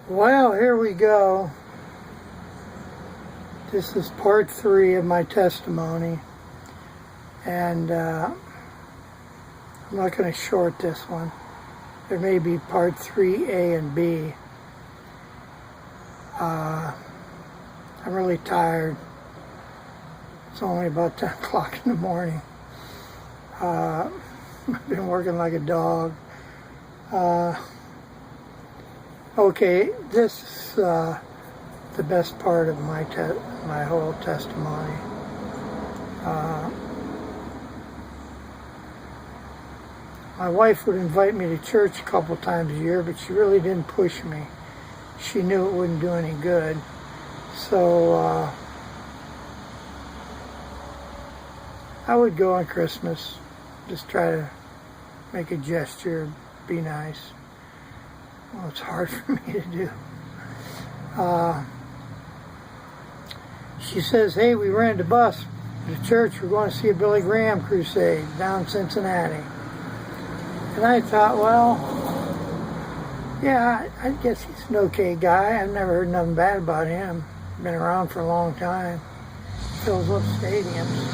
Well, here we go. This is part 3 of my testimony, and I'm not going to short this one. There may be part 3A and B. I'm really tired. It's only about 10 o'clock in the morning. I've been working like a dog. Okay, this is the best part of my whole testimony. My wife would invite me to church a couple times a year, but she really didn't push me. She knew it wouldn't do any good. So I would go on Christmas, just try to make a gesture, be nice. Well, it's hard for me to do. She says, hey, we rented a bus to church. We're going to see a Billy Graham crusade down Cincinnati. And I thought, well, yeah, I guess he's an okay guy. I've never heard nothing bad about him. Been around for a long time. Fills up stadiums.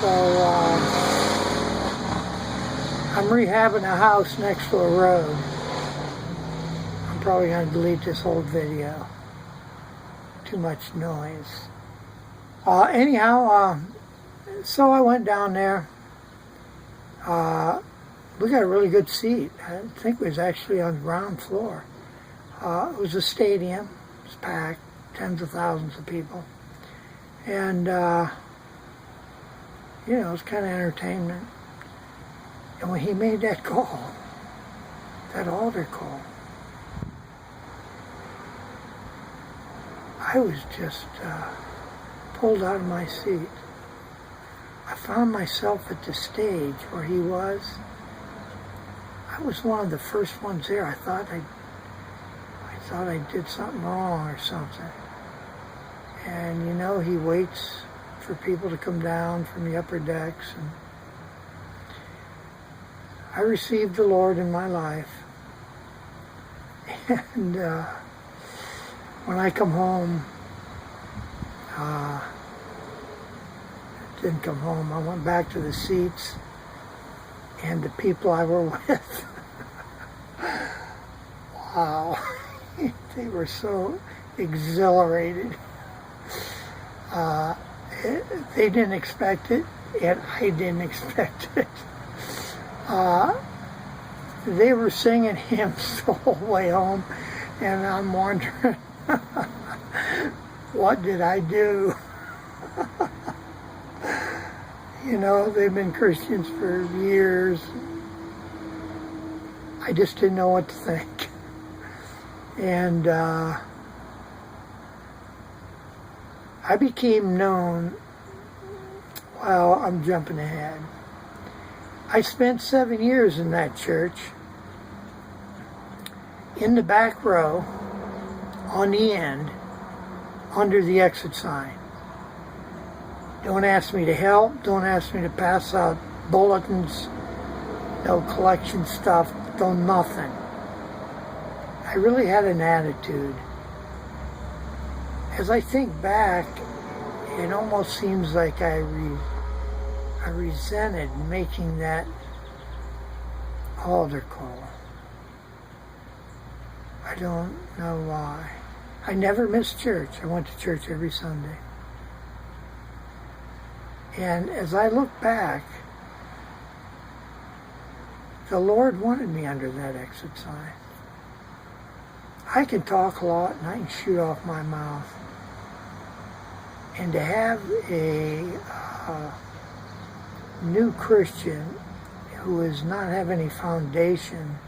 So I'm rehabbing a house next to a road. I'm probably going to delete this whole video. Too much noise. Anyhow, so I went down there. We got a really good seat. I think it was actually on the ground floor. It was a stadium. It was packed, tens of thousands of people. And, it was kind of entertainment. And when he made that call, that altar call, I was just pulled out of my seat. I found myself at the stage where he was. I was one of the first ones there. I thought I did something wrong or something. And he waits for people to come down from the upper decks. And I received the Lord in my life. And when I come home, didn't come home. I went back to the seats and the people I were with. Wow. They were so exhilarated. They didn't expect it, and I didn't expect it. They were singing hymns the whole way home, and I'm wondering, what did I do? They've been Christians for years. I just didn't know what to think. And I became known, well, I'm jumping ahead. I spent 7 years in that church, in the back row, on the end, under the exit sign. Don't ask me to help. Don't ask me to pass out bulletins. No collection stuff. No nothing. I really had an attitude. As I think back, it almost seems like I resented making that altar call. I don't know why. I never missed church. I went to church every Sunday. And as I look back, the Lord wanted me under that exit sign. I can talk a lot and I can shoot off my mouth. And to have a new Christian who does not have any foundation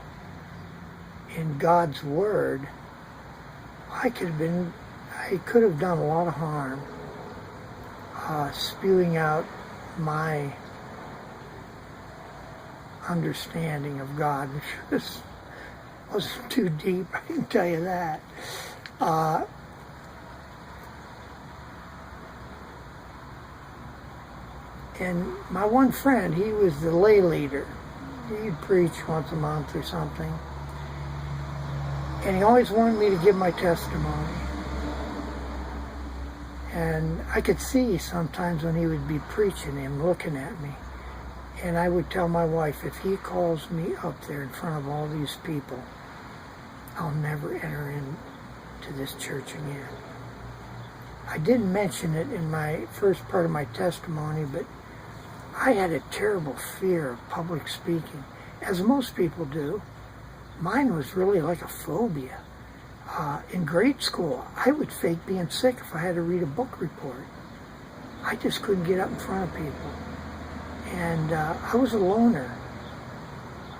in God's Word, I could have done a lot of harm. Spewing out my understanding of God, which wasn't too deep, I can tell you that. And my one friend, he was the lay leader. He'd preach once a month or something. And he always wanted me to give my testimony. And I could see sometimes when he would be preaching, him looking at me. And I would tell my wife, if he calls me up there in front of all these people, I'll never enter into this church again. I didn't mention it in my first part of my testimony, but I had a terrible fear of public speaking, as most people do. Mine was really like a phobia. In grade school, I would fake being sick if I had to read a book report. I just couldn't get up in front of people. And I was a loner.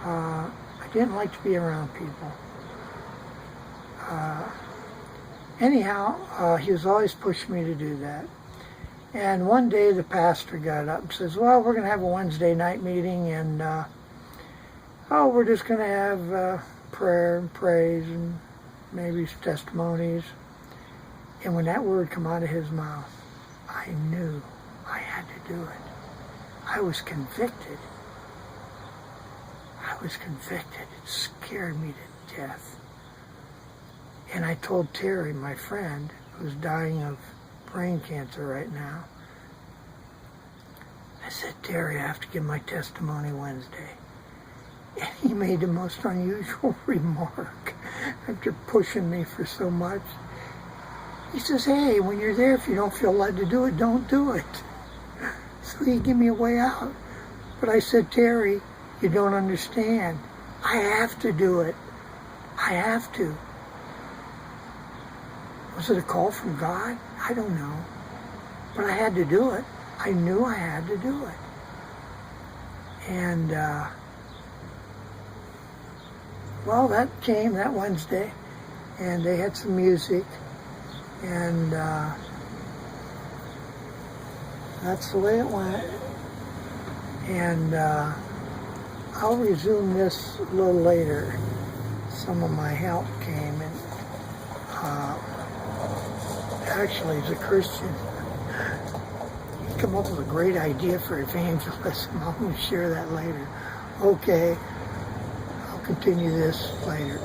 I didn't like to be around people. Anyhow, he was always pushing me to do that. And one day the pastor got up and says, well, we're going to have a Wednesday night meeting, and we're just going to have prayer and praise and maybe testimonies. And when that word came out of his mouth, I knew I had to do it. I was convicted. I was convicted. It scared me to death. And I told Terry, my friend, who's dying of brain cancer right now, I said, Terry, I have to give my testimony Wednesday. And he made the most unusual remark after pushing me for so much. He says, hey, when you're there, if you don't feel led to do it, don't do it. So he gave me a way out. But I said, Terry, you don't understand. I have to do it. I have to. Was it a call from God? I don't know. But I had to do it. I knew I had to do it. And, well, that came that Wednesday, and they had some music, and that's the way it went. And I'll resume this a little later. Some of my help came, and actually, as a Christian, he come up with a great idea for evangelism. I'm going to share that later. Okay, I'll continue this later.